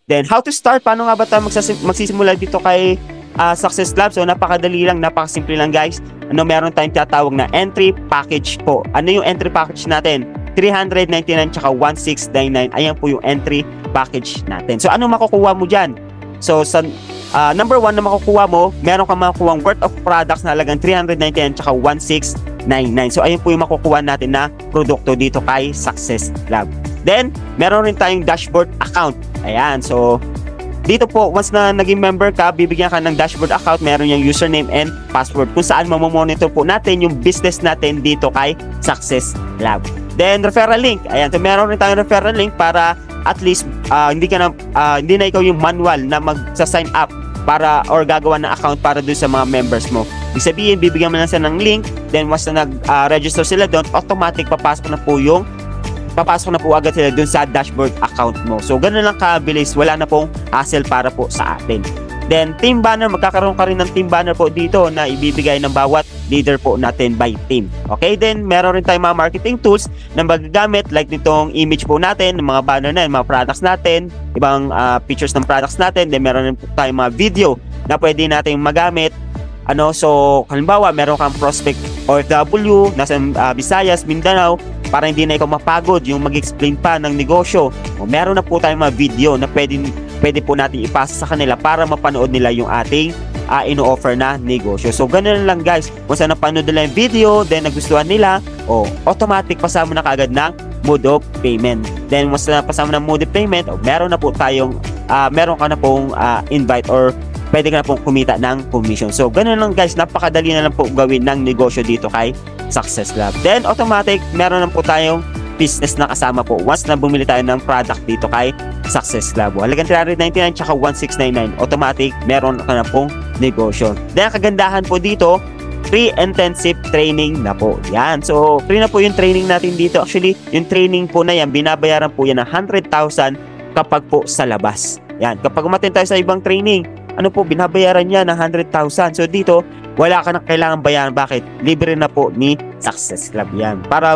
Then, how to start? Paano nga ba tayo magsisimula dito kay Success Lab? So, napakadali lang, napakasimple lang guys. Meron tayong tinatawag na entry package po. Ano yung entry package natin? 399 tsaka 1699. Ayan po yung entry package natin. So, ano makukuha mo dyan? So, sa number 1 na makukuha mo, meron kang makukuha worth of products na halagang 399 tsaka 1699. So, ayun po yung makukuha natin na produkto dito kay Success Lab. Then, meron rin tayong dashboard account. Ayan. So, dito po, once na naging member ka, bibigyan ka ng dashboard account, meron yung username and password kung saan mamomonitor po natin yung business natin dito kay Success Lab. Then, referral link. Ayan. So, meron rin tayong referral link para at least hindi na ikaw yung manual na magsa-sign up para or gagawa ng account para doon sa mga members mo. Ibig sabihin, bibigyan mo lang sila ng link, then once na nag-register sila doon, automatic papasok na po agad sila doon sa dashboard account mo. So, ganun lang kabilis. Wala na pong hassle para po sa atin. Then, team banner. Magkakaroon ka rin ng team banner po dito na ibibigay ng bawat leader po natin by team. Okay? Then, meron rin tayong mga marketing tools na magagamit like nitong image po natin, ng mga banner na, mga products natin, ibang pictures ng products natin. Then, meron rin po tayong mga video na pwede natin magamit. So, halimbawa, meron kang prospect OFW, nasa Visayas, Mindanao, para hindi na ikaw mapagod yung mag-explain pa ng negosyo. Meron na po tayong mga video na pwede po natin ipasa sa kanila para mapanood nila yung ating ino-offer na negosyo. So, ganun lang guys. Kung saan napanood nila yung video, then nagustuhan nila, automatic pasama na kaagad ng mode of payment. Then, once na pasama ng mode of payment, meron ka na pong invite or pwede ka na pong kumita ng commission. So, ganun lang guys. Napakadali na lang po gawin ng negosyo dito kay Success Lab. Then, automatic, meron na po tayong business na kasama po once na bumili tayo ng product dito kay Success Lab. Halagang 399 tsaka 1699. Automatic, meron ka na pong negosyo. Then, kagandahan po dito, free intensive training na po. Yan. So, free na po yung training natin dito. Actually, yung training po na yan, binabayaran po yan ng 100,000 kapag po sa labas. Yan. Kapag umattend tayo sa ibang training, binabayaran niya ng 100,000. So, dito, wala ka na kailangan bayaran. Bakit? Libre na po ni Success Club yan. Para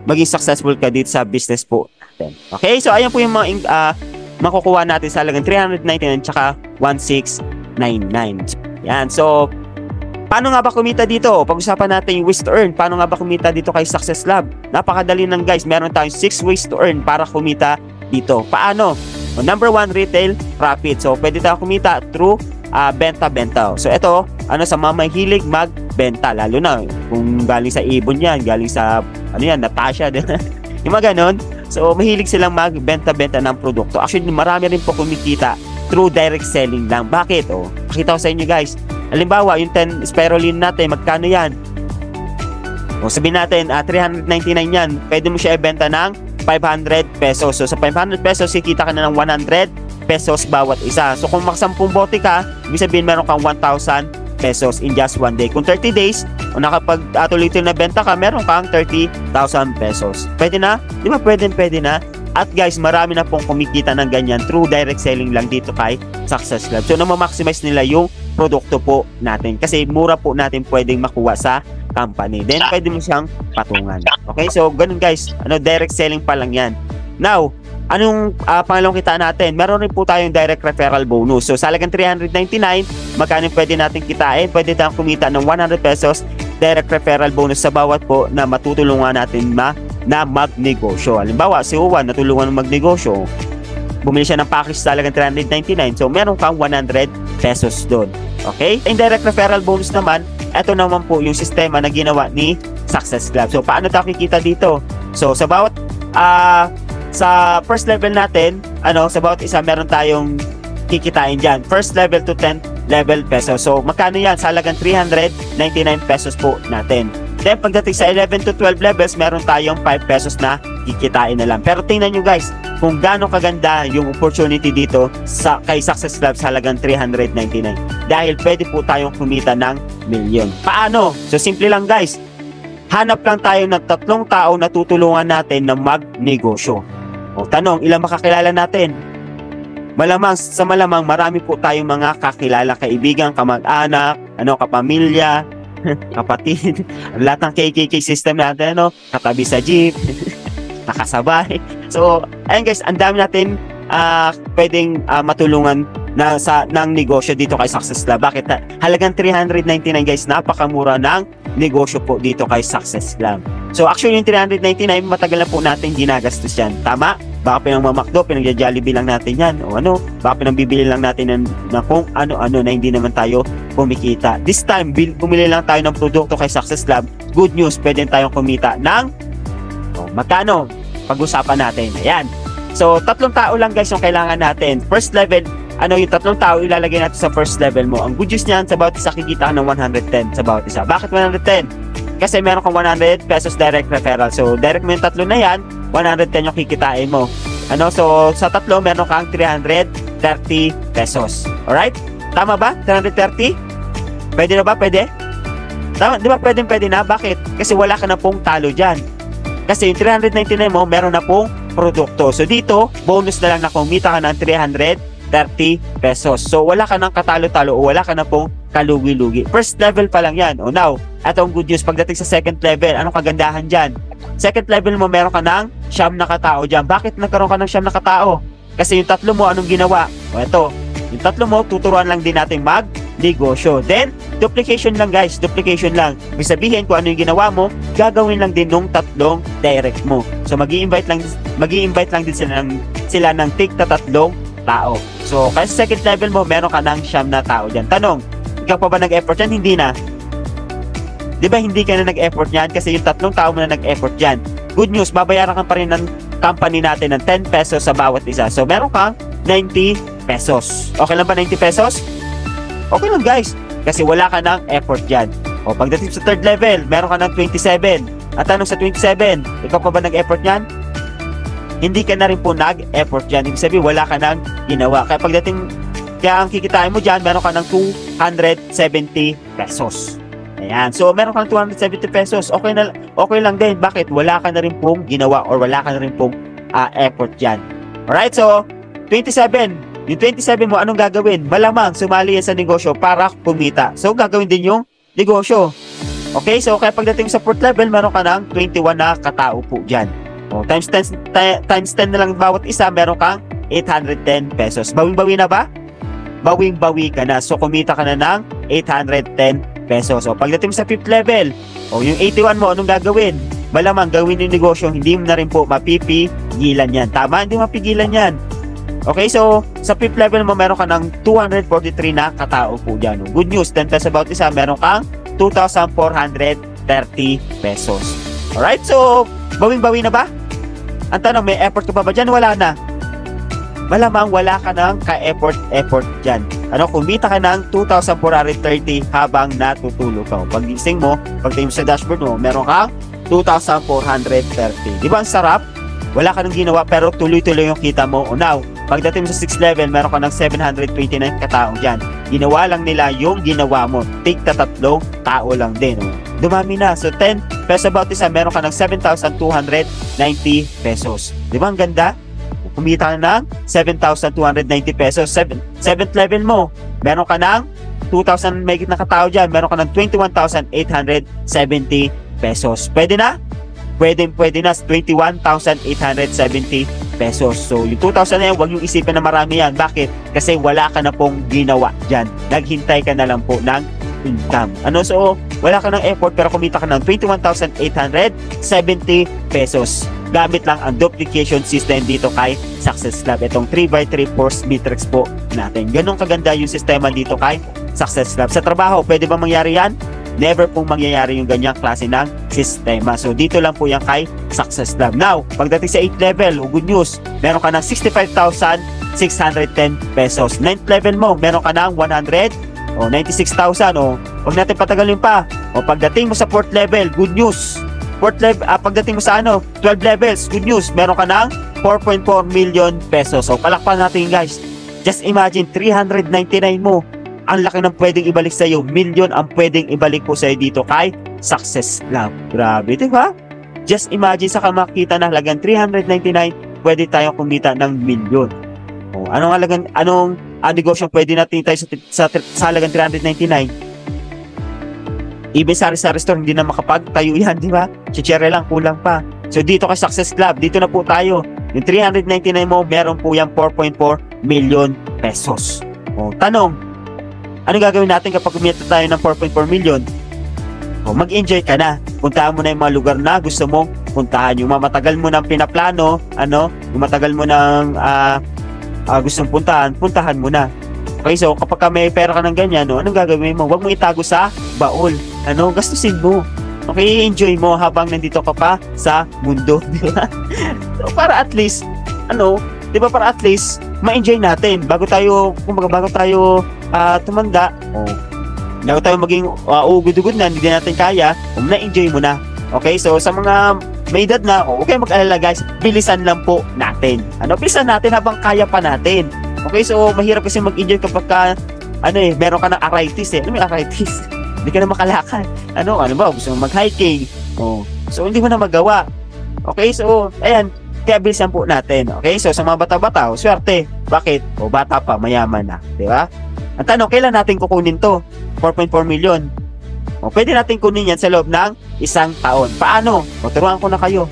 maging successful ka dito sa business po natin. Okay? So, ayan po yung mga makukuha natin sa halagang 399 tsaka 1699. Yan. So, paano nga ba kumita dito? Pag-usapan natin yung ways to earn. Paano nga ba kumita dito kay Success Lab? Napakadali lang guys. Meron tayong 6 ways to earn para kumita dito. Paano? Number 1, retail profit. So, pwede tayo kumita through benta-benta. So, ito, sa mga mahilig magbenta. Lalo na, kung galing sa Ibon yan, galing sa, Natasha. Yung mga ganon. So, mahilig silang magbenta-benta ng produkto. Actually, marami rin po kumikita through direct selling lang. Bakit? Pakita ko sa inyo guys. Halimbawa, yung 10 spirulina natin, magkano yan? Sabihin natin, 399 yan. Pwede mo siya ibenta ng 500 pesos. So, sa 500 pesos, kikita ka na ng 100 pesos bawat isa. So, kung makasampung bote ka, ibig sabihin meron kang 1,000 pesos in just one day. Kung 30 days, o nakapag-tuloy-tuloy na benta ka, meron kang 30,000 pesos. Pwede na? Di ba pwede na? At guys, marami na pong kumikita ng ganyan through direct selling lang dito kay Success Lab. So, na-maximize nila yung produkto po natin. Kasi mura po natin pwedeng makuha sa company. Then, pwede mo siyang patungan. Okay? So, ganun guys. Direct selling pa lang yan. Now, anong pangalawang kita natin? Meron rin po tayong direct referral bonus. So, sa halagang 399, magkano pwede natin kitain? Pwede tayong kumita ng 100 pesos direct referral bonus sa bawat po na matutulungan natin na magnegosyo. Halimbawa, si Juan natulungan ng magnegosyo. Bumili siya ng package sa halagang 399. So, meron kang 100 pesos doon. Okay? Indirect referral bonus naman, ito naman po yung sistema na ginawa ni Success Club. So, paano tayo kikita dito? So, sa bawat sa first level natin, sa bawat isa meron tayong kikitain dyan. First level to 10th level pesos. So, magkano yan? Sa halagang 399 pesos po natin. Then, pagdating sa 11 to 12 levels, meron tayong 5 pesos na kikitain na lang. Pero tingnan nyo guys, kung gaano kaganda yung opportunity dito kay Success Club sa halagang 399. Dahil pwede po tayong kumita ng milyon. Paano? So, simple lang guys. Hanap lang tayo ng 3 tao na tutulungan natin na magnegosyo. Tanong, ilang makakilala natin? Malamang marami po tayong mga kakilala, kaibigan, kamag-anak, kapamilya, kapatid, lahat ng KKK system natin, katabi sa jeep, nakasabay. So, ayun guys, ang dami natin pwedeng matulungan ng negosyo dito kay Success Lab. Bakit? Halagang 399 guys, napakamura ng negosyo po dito kay Success Lab. So actually yung 399, matagal na po natin ginagastos yan. Tama? Baka pinangmamakdo, pinagja-Jollibee lang natin yan. O ano, baka pinangbibili lang natin ng kung ano-ano na hindi naman tayo kumikita. This time, bumili lang tayo ng produkto kay Success Lab. Good news, pwede tayong kumita ng magkano? Pag-usapan natin. Ayan. So, 3 tao lang guys yung kailangan natin. First level, yung 3 tao ilalagay natin sa first level mo. Ang good news niyan, sa bawat isa kikita ka ng 110 sa bawat isa. Bakit 110? Kasi meron kang 100 pesos direct referral. So, direct mo yung 3 na yan, 110 yung kikitain mo. So, sa 3, meron kang 330 pesos. Alright? Tama ba? 330? Pwede na ba? Pwede? Tama, di ba pwede na? Bakit? Kasi wala ka na pong talo dyan. Kasi yung 399 mo, meron na pong produkto. So, dito, bonus na lang na kumita ka ng 330 pesos. So, wala ka ng katalo-talo o wala ka na pong kalugi-lugi. First level pa lang yan. Now, ito ang good news. Pagdating sa second level, anong kagandahan dyan? Second level mo, meron ka ng 9 na katao dyan. Bakit nagkaroon ka ng 9 na katao? Kasi yung 3 mo, anong ginawa? Ito, yung 3 mo, tuturuan lang din natin mag-negosyo. Then, duplication lang guys, duplication lang. May sabihin kung ano yung ginawa mo, gagawin lang din nung 3 direct mo. So, mag-i-invite lang din sila ng tig na 3 tao. So, kasi second level mo, meron ka ng 9 na tao dyan. Tanong, ikaw pa ba nag-effort yan? Hindi na. Di ba hindi ka na nag-effort yan? Kasi yung 3 tao mo na nag-effort dyan. Good news, babayaran ka pa rin ng company natin ng 10 pesos sa bawat isa. So, meron kang 90 pesos. Okay lang ba 90 pesos? Okay lang guys. Kasi wala ka ng effort dyan. O, pagdating sa third level, meron ka ng 27. At tanong sa 27, ikaw pa ba nag-effort yan? Hindi ka na rin po nag-effort dyan. Ibig sabihin, wala ka nang ginawa. Kaya ang kikitain mo dyan, meron ka ng 270 pesos. Ayan. So, meron ka ng 270 pesos. Okay lang din. Bakit? Wala ka na rin pong ginawa or wala ka na rin pong effort dyan. Alright? So, 27. Yung 27 mo, anong gagawin? Malamang sumali yan sa negosyo para kumita. So, gagawin din yung negosyo. Okay? So, kaya pagdating sa 4th level, meron ka ng 21 na katao po dyan. O, times 10 na lang bawat isa, meron kang 810 pesos. Bawing-bawi na ba? Bawing-bawi ka na. So, kumita ka na ng 810 pesos. So, pagdating sa 5th level, yung 81 mo, anong gagawin? Malamang gawin yung negosyo, hindi mo na rin po mapipigilan yan. Tama? Hindi mapigilan yan. Okay, so, sa 5th level mo, meron ka ng 243 na katao po dyan. Good news, 10 pesos about isa, meron kang 2,430 pesos. Alright, so, bawing-bawi na ba? Ang tanong, may effort ka pa ba dyan? Wala na. Malamang wala ka ng ka-effort dyan. Kumita ka ng 2,430 habang natutulog ka. Pag-gising mo, pagtingin mo sa dashboard mo, meron kang 2,430. Di ba ang sarap? Wala ka nang ginawa pero tuloy-tuloy yung kita mo. Now, pagdating mo sa 6th level, meron ka ng 729 katao dyan. Ginawa lang nila yung ginawa mo. Take ta 3 tao lang din. Dumami na. So, 10 pesos about isa, meron ka ng 7,290 pesos. Di ba ang ganda? Kumita ka ng 7,290 pesos. 7th level mo, meron ka ng 2,000 megit na katao dyan. Meron ka ng 21,870 pesos. Pwede na? Pwede na. 21,870 pesos. So, yung 2,000 na yan, huwag yung isipin na marami yan. Bakit? Kasi wala ka na pong ginawa dyan. Naghintay ka na lang po ng income. So, wala ka ng effort pero kumita ka ng 21,870 pesos. Gamit lang ang duplication system dito kay Success Lab. Itong 3x3 force matrix po natin. Ganun kaganda yung sistema dito kay Success Lab. Sa trabaho, pwede ba mangyari yan? Never pong mangyayari yung ganyang klase ng sistema. So, dito lang po yan kay Success Lab. Now, pagdating sa 8th level, good news, meron ka ng 65,610 pesos. 9th level mo, meron ka ng 96,000. Huwag natin patagalin pa. Pagdating mo sa 4th level, good news. Pagdating mo sa 12 levels, good news, meron ka ng 4.4 million pesos. So, palakpan natin guys. Just imagine, 399 mo. Ang laki ng pwedeng ibalik sa iyo. Million ang pwedeng ibalik po sa iyo dito kay Success Lab. Grabe, di ba? Just imagine sa makita na halagang 399, pwede tayong kumita ng million. Anong negosyo pwede natin tayo sa halagang 399? Even sa restaurant, hindi na makapagtayo yan, di ba? Chichire lang, kulang pa. So, dito kay Success Club, dito na po tayo. Yung 399 mo, meron po yung 4.4 million pesos. O, tanong, ano gagawin natin kapag kumita tayo ng 4.4 million? O, mag-enjoy ka na. Puntahan mo na yung mga lugar na gusto mong puntahan. Yung matagal mo nang pinaplano, yung matagal mo nang gustong puntahan mo na. Okay, so kapag may pera ka ng ganyan, anong gagawin mo? Huwag mo itago sa baul. Gastusin mo. Okay, enjoy mo habang nandito ka pa sa mundo. Di ba? So, para at least, di ba, para at least, ma-enjoy natin bago tayo tumanda, bago tayo maging ugod-ugod na, hindi natin kaya, na-enjoy mo na. Okay, so sa mga may edad na, okay, mag-alala guys, bilisan lang po natin. Bilisan natin habang kaya pa natin. Okay, so mahirap kasi mag-enjoy kapag meron ka ng arthritis eh. Ano may arthritis? Hindi ka na makalakad. Ano ba? Gusto mo mag-hiking. So hindi mo na magawa. Okay, so ayan, kaya bilisan po natin. Okay, so sa mga bata-bata, swerte. Bakit? Bata pa, mayaman na. Di ba? Ang tanong, kailan natin kukunin to? 4.4 million. Pwede natin kunin yan sa loob ng 1 taon. Paano? Turuan ko na kayo.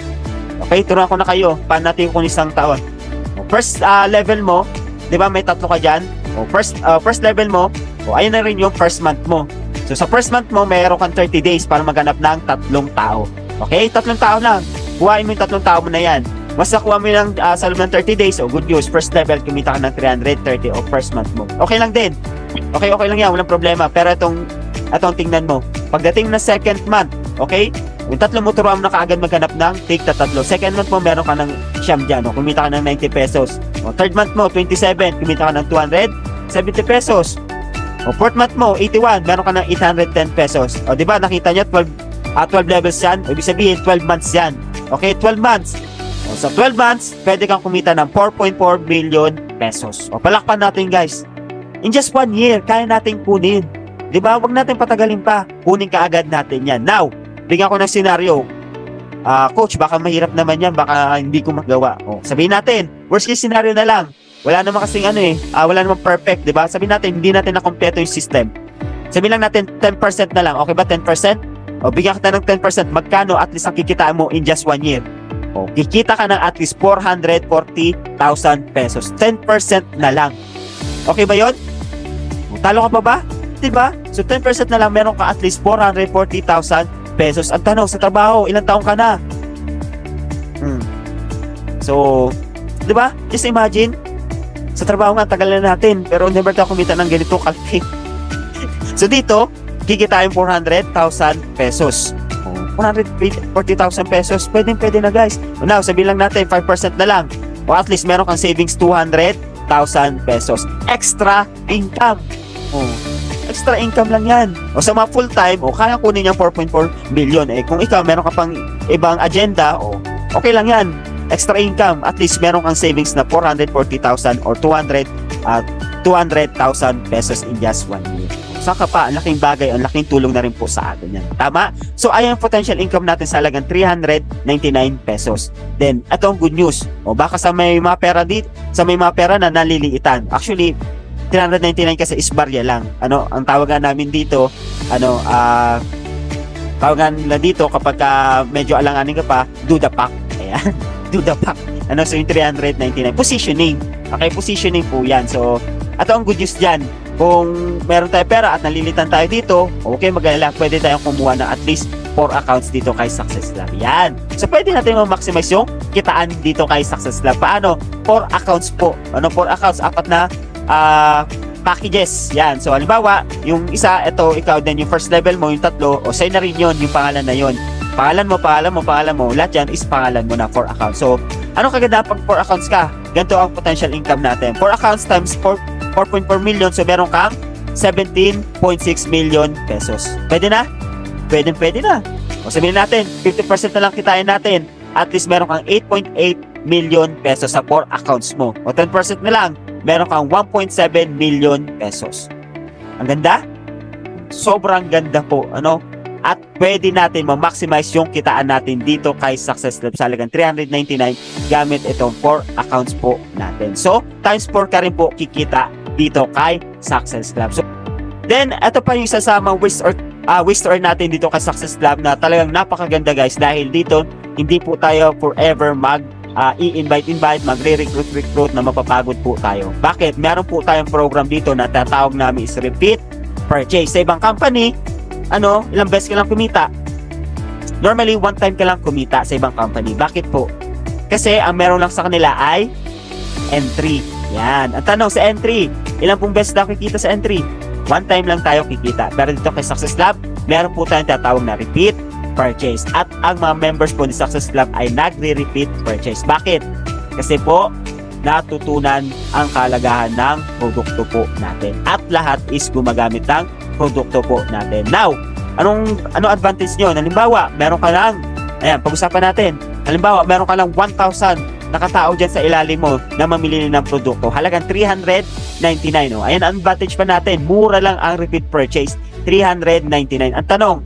Okay, turuan ko na kayo. Paano natin kunin 1 taon? First level mo, di ba may 3 ka dyan? First level mo, ayun na rin yung first month mo. So sa first month mo, mayroon kang 30 days para maghanap ng 3 tao. Okay, 3 tao lang. Kuhain mo yung 3 tao mo na yan. Mas nakuha mo yung sa loob ng 30 days, good news. First level, kumita ka ng 330 o first month mo. Okay lang din. Okay lang yan, walang problema. Pero itong tingnan mo. Pagdating na second month, okay? Yung 3 mo, turuan mo na kaagad maghanap ng take na 3. Second month mo, meron ka ng siyam dyan. Kumita ka ng 90 pesos. Third month mo, 27. Kumita ka ng 270 pesos. Fourth month mo, 81. Meron ka ng 810 pesos. Diba, nakita nyo, 12 levels yan. Ibig sabihin, 12 months yan. Okay, 12 months. Sa 12 months, pwede kang kumita ng 4.4 million pesos. Palakpan natin guys. In just 1 year, kaya natin kunin. Diba? Huwag natin patagalin pa. Kunin ka agad natin yan. Now, bigyan ko ng senaryo. Coach, baka mahirap naman yan. Baka hindi ko magawa. Sabihin natin, worst case scenario na lang. Wala naman kasing wala naman perfect. Diba? Sabihin natin, hindi natin nakompleto yung system. Sabihin lang natin, 10% na lang. Okay ba 10%? Bigyan kita ng 10%. Magkano at least ang kikitaan mo in just 1 year? Kikita ka ng at least 440,000 pesos. 10% na lang. Okay ba yun? Talo ka pa ba? Diba? So 10% na lang, meron ka at least 440,000 pesos. Ang tanong, sa trabaho, ilang taong ka na? So, diba? Just imagine, sa trabaho nga, tagal na natin, pero never tayo kumita ng ganito kalaki. So dito, kikitain 400,000 pesos. 440,000 pesos, pwede na guys. Now, sabihin lang natin, 5% na lang. O at least meron kang savings 200,000 pesos. Extra income. Extra income lang yan. Sa mga full time, kaya kunin yung 4.4 million. Kung ikaw, meron ka pang ibang agenda, okay lang yan. Extra income. At least meron kang savings na 440,000 or 200,000 pesos in just 1 year. Saka pa, ang laking bagay, ang laking tulong na rin po sa atin yan. Tama? So, ayan ang potential income natin sa halagang 399 pesos. Then, ito ang good news. Baka sa may mga pera dito, sa may mga pera na naliliitan. Actually, 399 kasi is barya lang. Ang tawagan namin dito, tawagan nila dito kapag medyo alanganin ka pa, do the pack. Ayan, do the pack. So yung 399. Positioning. Okay, positioning po yan. So, ito ang good news dyan. Kung meron tayo pera at nalilitan tayo dito, okay, mag-alala, pwede tayong kumuha ng at least 4 accounts dito kay Success Lab. Yan. So, pwede natin ma-maximize yung kitaan dito kay Success Lab. Paano? 4 accounts po. 4 accounts, 4 na packages. Yan. So, halimbawa, yung isa, ito, ikaw din, yung first level mo, yung 3, sa'yo na rin yun, yung pangalan na yun. Pangalan mo, lahat yan is pangalan mo na 4 accounts. So, ano kaganda pag 4 accounts ka? Ganito ang potential income natin. 4 accounts times 4.4 million. So, meron kang 17.6 million pesos. Pwede na? Pwede na. Sabihin natin, 50% na lang kitain natin. At least meron kang 8.8 million pesos sa 4 accounts mo. 10% na lang, meron kang 1.7 million pesos. Ang ganda? Sobrang ganda po. At pwede natin ma-maximize yung kitaan natin dito kay Success Lab sa halagang 399 gamit itong 4 accounts po natin. So, times 4 ka rin po kikita dito kay Success Lab. So, then, ito pa yung sasama wish to earn natin dito kay Success Lab na talagang napakaganda guys dahil dito, hindi po tayo forever i-invite, magre-recruit na mapapagod po tayo. Bakit? Meron po tayong program dito na tatawag namin is repeat purchase. Sa ibang company, ilang beses ka lang kumita. Normally, one time ka lang kumita sa ibang company. Bakit po? Kasi ang meron lang sa kanila ay entry. Yan. Ang tanong sa entry, ilang pong beses daw kikita sa entry? One time lang tayo kikita. Pero dito kay Success Lab, meron po tayong tatawag na repeat purchase. At ang mga members po ni Success Lab ay nagre-repeat purchase. Bakit? Kasi po, natutunan ang kalagahan ng produkto po natin. At lahat is gumagamit ng produkto po natin. Now, ano advantage nyo? Halimbawa, meron ka lang, pag-usapan natin. Halimbawa, meron ka lang 1,000 nakatao dyan sa ilalim mo na mamili ng produkto. Halagang 399. Ayan, ang advantage pa natin. Mura lang ang repeat purchase. 399. Ang tanong,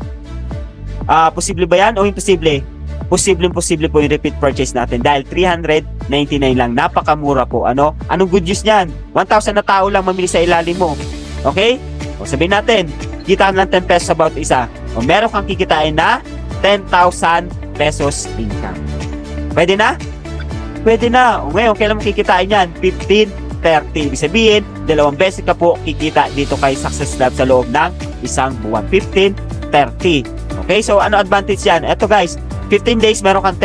posible ba yan o imposible? Posible po yung repeat purchase natin dahil 399 lang. Napakamura po. Anong good news niyan? 1,000 na tao lang mamili sa ilalim mo. Okay? O sabihin natin, kita lang 10 pesos about isa. O meron kang kikitain na 10,000 pesos income. Pwede na? Pwede na. O ngayon, kailan mo kikitain yan? 15, 30. Ibig sabihin, 2 beses ka po kikita dito kay Success Lab sa loob ng isang buwan. 15, 30. Okay, so ano advantage yan? Eto guys, 15 days meron kang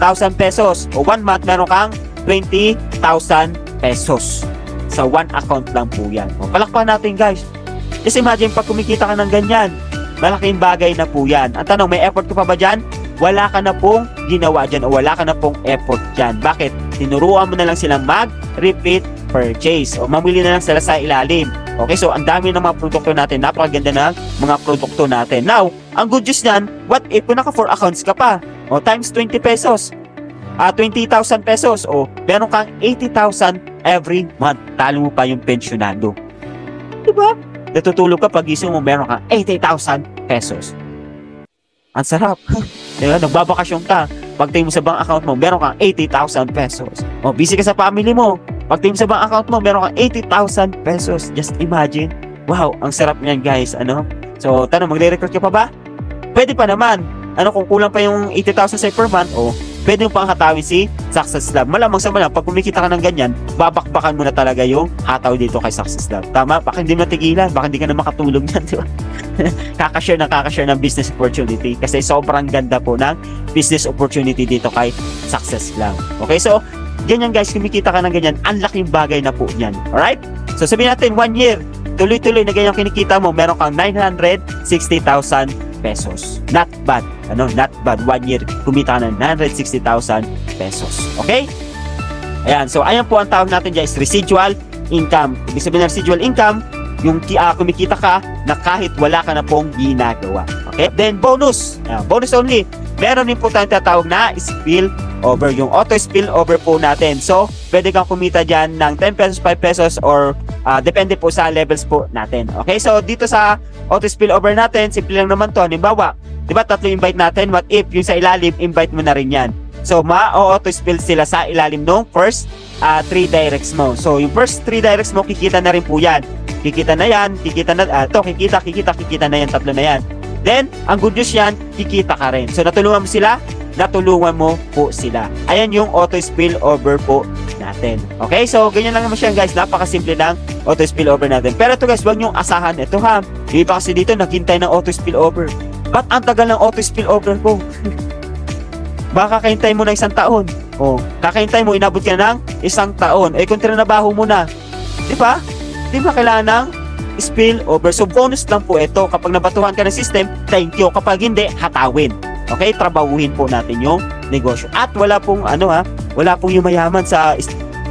10,000 pesos. O 1 month meron kang 20,000 pesos. Sa 1 account lang po yan. O, palakpan natin guys. Just imagine pag kumikita ka ng ganyan, malaking bagay na po yan. Ang tanong, may effort ka pa ba dyan? Wala ka na pong ginawa dyan o wala ka na pong effort dyan. Bakit? Tinuruan mo na lang silang mag-repeat purchase o mamili na lang sila sa ilalim. Okay, so ang dami ng mga produkto natin. Napakaganda ng mga produkto natin. Now, ang good news niyan, what if kung naka 4 accounts ka pa? O times 20 pesos. 20,000 pesos. O meron kang 80,000 every month. Talo mo pa yung pensyonado. Diba? Natutulog ka pag gising mo, meron kang 80,000 pesos. Ang sarap. Diba? Nagbabakasyon ka. Pagtingin mo sa bank account mo, meron kang 80,000 pesos. O busy ka sa family mo. Pagtingin mo sa bank account mo, meron kang 80,000 pesos. Just imagine. Wow, ang sarap niyan guys. So, tanong, magre-recruit ka pa ba? Pwede pa naman. Kung kulang pa yung 80,000 sa per month, pwede mo pang hatawin si Success Lab. Malamang sa malang, pag kumikita ka ng ganyan, babakbakan mo na talaga yung hataw dito kay Success Lab. Tama? Baka hindi mo natigilan. Baka hindi ka na makatulog yan, di ba? kakashare ng business opportunity. Kasi sobrang ganda po ng business opportunity dito kay Success Lab. Okay, so, ganyan guys, kumikita ka ng ganyan, ang laking bagay na po yan. Alright? So, sabihin natin, 1 year, tuloy-tuloy na ganyan kinikita mo, meron kang 960,000 pesos. Not bad. Not bad. 1 year, kumita ka ng 960,000 pesos. Okay? Ayan. So, ayan po ang tawag natin dyan is residual income. Ibig sabihin ng residual income, yung kumikita ka na kahit wala ka na pong ginagawa. Okay? Then, bonus. Bonus only. Meron din po tayong tatawag na spill over. Yung auto spill over po natin. So, pwede kang kumita dyan ng 10 pesos, 5 pesos, or depende po sa levels po natin. Okay? So, dito sa auto spill over natin, simple lang naman to. Halimbawa, di ba 3 invite natin? What if yung sa ilalim, invite mo na rin yan? So, ma-auto spill sila sa ilalim nung first 3 directs mo. So, yung first 3 directs mo, kikita na rin po yan. Kikita na yan, kikita na, kikita na yan, 3 na yan. Then, ang good news yan, kikita ka rin. So, natulungan mo sila? Natulungan mo po sila. Ayan yung auto spill over po natin. Okay? So, ganyan lang naman siya guys. Napakasimple ng auto spill over natin. Pero ito guys, huwag niyong asahan. Ito ha. Yung iba kasi dito, naghintay ng auto spill over. Ba't ang tagal ng auto spill over ko? Baka kakahintay mo na 1 taon. Kakahintay mo, inabot ka ng 1 taon. Kung trinabaho mo na. Di ba? Di ba kailangan ng spill over? So, bonus lang po ito. Kapag nabatuhan ka ng system, thank you. Kapag hindi, hatawin. Okay? Trabahuhin po natin yung negosyo. At wala pong wala pong yumayaman sa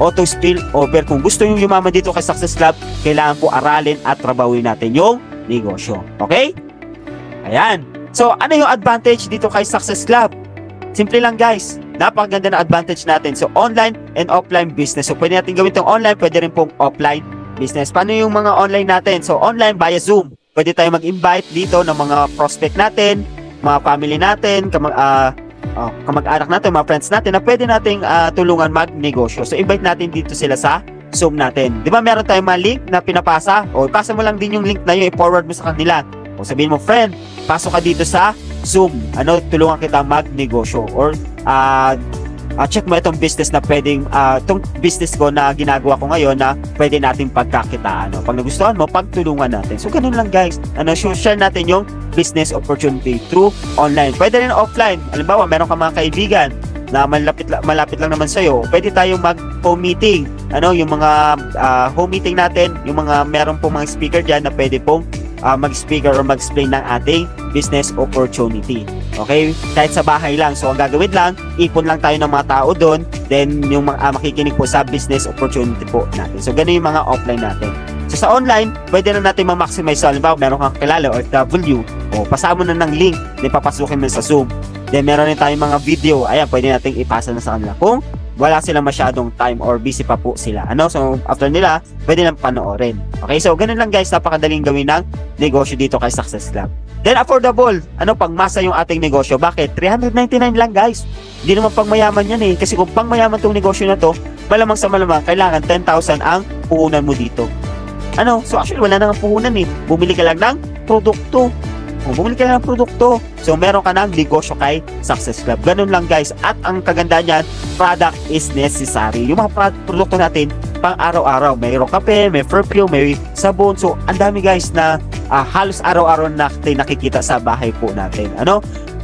auto spill over. Kung gusto yung yumaman dito kay Success Lab, kailangan po aralin at trabahuhin natin yung negosyo. Okay? Ayan. So, ano yung advantage dito kay Success Lab? Simple lang guys. Napakaganda na advantage natin. So, online and offline business. So, pwede natin gawin itong online, pwede rin pong offline business. Paano yung mga online natin? So, online via Zoom. Pwede tayo mag-invite dito ng mga prospect natin, mga family natin, kamag-anak natin, mga friends natin na pwede nating tulungan mag-negosyo. So, invite natin dito sila sa Zoom natin. Di ba meron tayong mga link na pinapasa? O, pasa mo lang din yung link na yun, i-forward mo sa kanila. O, sabihin mo, friend, pasok ka dito sa Zoom. Tulungan kita mag-negosyo. Or, check mo itong business na pwedeng, itong business ko na ginagawa ko ngayon na pwede natin pagkakitaan. Pag nagustuhan mo, pagtulungan natin. So, ganun lang guys. Share natin yung business opportunity through online. Pwede rin offline. Halimbawa, meron ka mga kaibigan na malapit lang naman sa'yo. Pwede tayong mag-home meeting. Yung mga home meeting natin, yung mga meron pong mga speaker dyan na pwede pong mag-speaker or mag-explain ng ating business opportunity. Okay? Kahit sa bahay lang. So, ang gagawin lang, ipon lang tayo ng mga tao doon, then yung mga makikinig po sa business opportunity po natin. So, ganun yung mga offline natin. So, sa online, pwede na natin ma-maximize. So, halimbawa, meron kang kilala or OFW, pasama na ng link, then papasukin mo sa Zoom. Then, meron din tayong mga video. Ayan, pwede natin ipasa na sa kanila. Kung wala silang masyadong time or busy pa po sila. So, after nila, pwede lang panoorin. Okay, so ganun lang guys, napakadaling gawin ng negosyo dito kay Success Lab. Then, affordable. Pangmasa yung ating negosyo. Bakit? 399 lang guys. Hindi naman pangmayaman yan eh. Kasi kung pangmayaman tong negosyo na to, malamang sa malamang, kailangan 10,000 ang puhunan mo dito. So actually, wala nang puhunan eh. Bumili ka lang ng produkto. So, meron ka ng negosyo kay Success Club. Ganun lang guys. At ang kaganda niyan, product is necessary. Yung mga produkto natin, pang araw-araw. Mayroong kape, may perfume, may sabon. So, ang dami guys na halos araw-araw natin nakikita sa bahay po natin.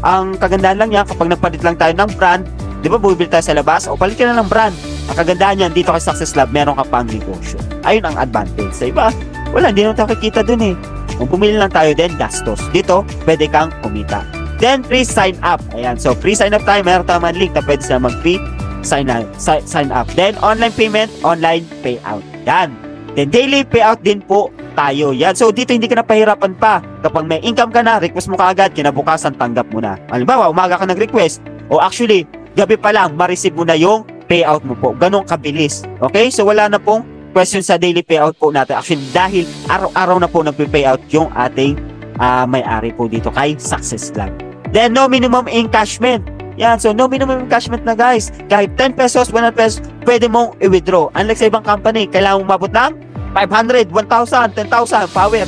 Ang kagandaan lang niya, kapag nagpalit lang tayo ng brand, di ba bumibili tayo sa labas, o palit ka na ng brand. Ang kagandaan niyan, dito kay Success Club, meron ka pang negosyo. Ayun ang advantage. Sa iba, wala, hindi naman tayo kikita dun eh. Kung pumili lang tayo din, gastos. Dito, pwede kang kumita. Then, free sign up. Ayan. So, free sign up tayo. Meron tayong link na pwede sila mag-free sign up. Then, online payment, online payout. Yan. Then, daily payout din po tayo. Yan. So, dito hindi ka na pahirapan pa. Kapag may income ka na, request mo kaagad, kinabukasan, tanggap mo na. Halimbawa, umaga ka nag-request. O actually, gabi pa lang, ma-receive mo na yung payout mo po. Ganun kabilis. Okay? So, wala na pong question sa daily payout po natin. Actually, dahil araw-araw na po nagpe-payout yung ating may-ari po dito kay Success Club. Then, no minimum encashment. Yan. So, no minimum encashment na guys. Kahit 10 pesos, 100 pesos, pwede mong i-withdraw. Unlike sa ibang company, kailangan mong mabot ng 500, 1,000, 10,000, power.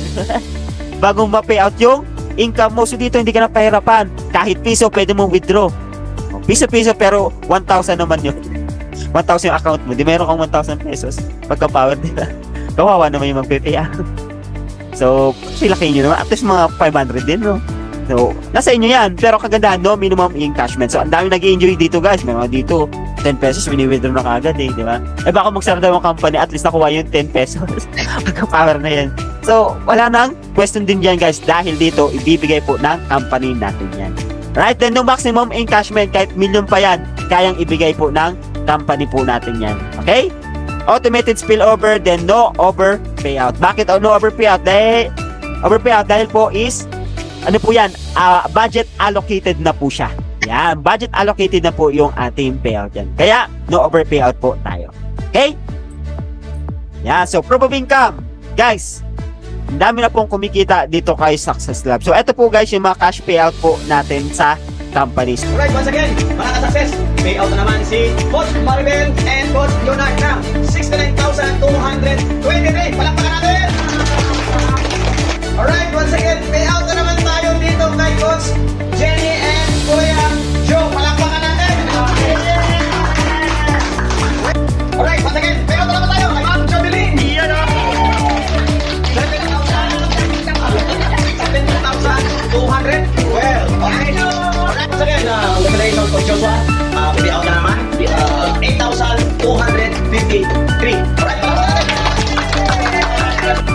Bago ma-payout yung income mo. So, dito hindi ka na pahirapan. Kahit piso, pwede mong withdraw. Piso-piso, pero 1,000 naman yun. 1,000 yung account mo, di meron kang 1,000 pesos pagka-power, diba? Kawawa naman yung magpe-payout. So, laki nyo naman, at least mga 500 din, no? So, nasa inyo yan, pero kagandahan, no minimum encashment. So, ang dami nag-enjoy dito guys, meron dito 10 pesos, wini-withdraw na kagad eh, di ba? Baka magsara daw ang company, at least nakuha yung 10 pesos pagka-power na yan. So, wala nang question din dyan guys, dahil dito, ibibigay po ng company natin yan. Right, then no maximum encashment, kahit million pa yan, kayang ibigay po ng company po natin yan. Okay? Automated spillover, then no over payout. Bakit no over payout? Dahil po is, po yan, budget allocated na po siya. Yan, budget allocated na po yung ating payout yan. Kaya, no over payout po tayo. Okay? Yan, so proof of income. Guys, ang dami na pong kumikita dito kay Success Lab. So, ito po guys, yung mga cash payout po natin sa companies. Alright, once again, mga ka-success, payout na naman si Coach Maribel and Coach Leonard ng 69,223. Palakpakan natin! Alright, once again, payout na naman tayo dito kay Coach Jenny and Kuya Joe. Palakpakan natin! Alright, once again, payout na naman tayo kay Ma'am Jodeline. 17,212. Okay. Once again, congratulations Coach Joshua. Payout na naman. 8,253.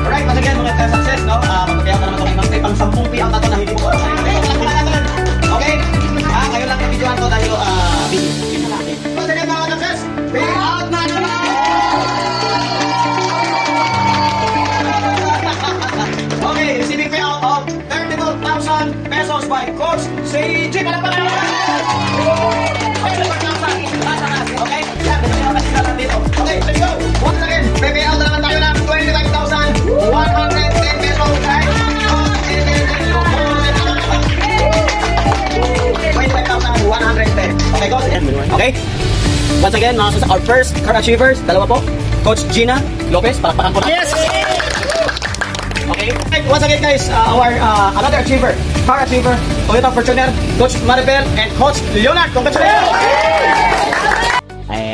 Alright, once again, mga success, no? Magpapayout na naman ito kay Ma'am Steve. Pang 10 payout na ito na hindi po. Okay? Ngayon lang yung videoan to dahil busy. Once again, mga success, payout na naman! Okay, receiving payout of 32,000 pesos by Coach CG. Palakpakan naman! Okay, yan, dito. Okay, let's go! Once again, payout na naman tayo ng 25,110 pesos. 25,110. Okay, Coach? Okay? Once again, our first car achievers, dalawa po. Coach Gina Lopez, palakpakan po natin. Yes! Okay. Once again guys, our another achiever, car achiever, Toyota Fortuner, Coach Maribel and Coach Leonard. Congratulations!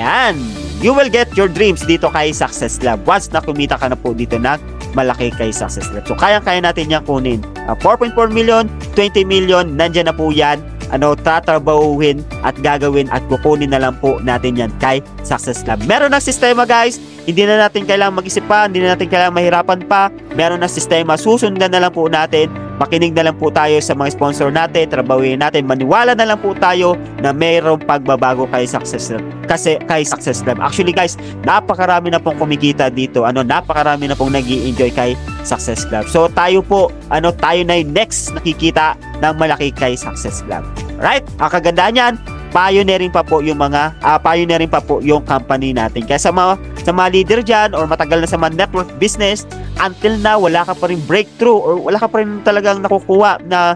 Ayan. You will get your dreams dito kay Success Lab. Once na kumita ka na po dito ng malaki kay Success Lab. So, kaya natin yan kunin. 4.4 million, 20 million, nandyan na po yan. Tatrabahuhin at gagawin at kukunin na lang po natin yan kay Success Lab. Meron ng sistema guys, hindi na natin kailangang mag-isip pa, hindi na natin kailangang mahirapan pa. Meron ng sistema, susundan na lang po natin, makinig na lang po tayo sa mga sponsor natin, trabahuin natin, maniwala na lang po tayo na mayroong pagbabago kay Success Lab. Kasi kay Success Lab. Actually guys, napakarami na pong kumikita dito, napakarami na pong nag-i-enjoy kay Success Lab. So tayo po, tayo na yung next nakikita ng malaki kay Success Lab. Right? Ang kagandahan yan, pioneering pa po yung company natin. Kaya sa mga leader dyan or matagal na sa mga network business, until now, wala ka pa rin breakthrough or wala ka pa rin talagang nakukuha na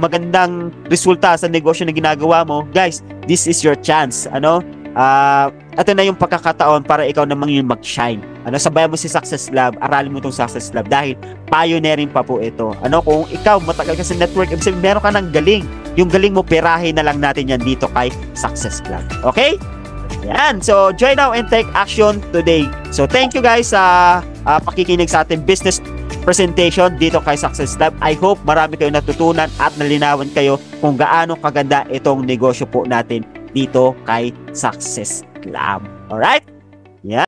magandang resulta sa negosyo na ginagawa mo. Guys, this is your chance. Ito na yung pagkakataon para ikaw namang yung mag-shine. Sabayan mo si Success Lab, aralin mo itong Success Lab dahil pioneering pa po ito. Kung ikaw matagal ka sa network, meron ka ng galing. Yung galing mo, perahin na lang natin yan dito kay Success Lab. Okay? Yan. So, join now and take action today. So, thank you guys sa pakikinig sa ating business presentation dito kay Success Lab. I hope marami kayong natutunan at nalinawan kayo kung gaano kaganda itong negosyo po natin dito kay Success Lab. Alright? Yan.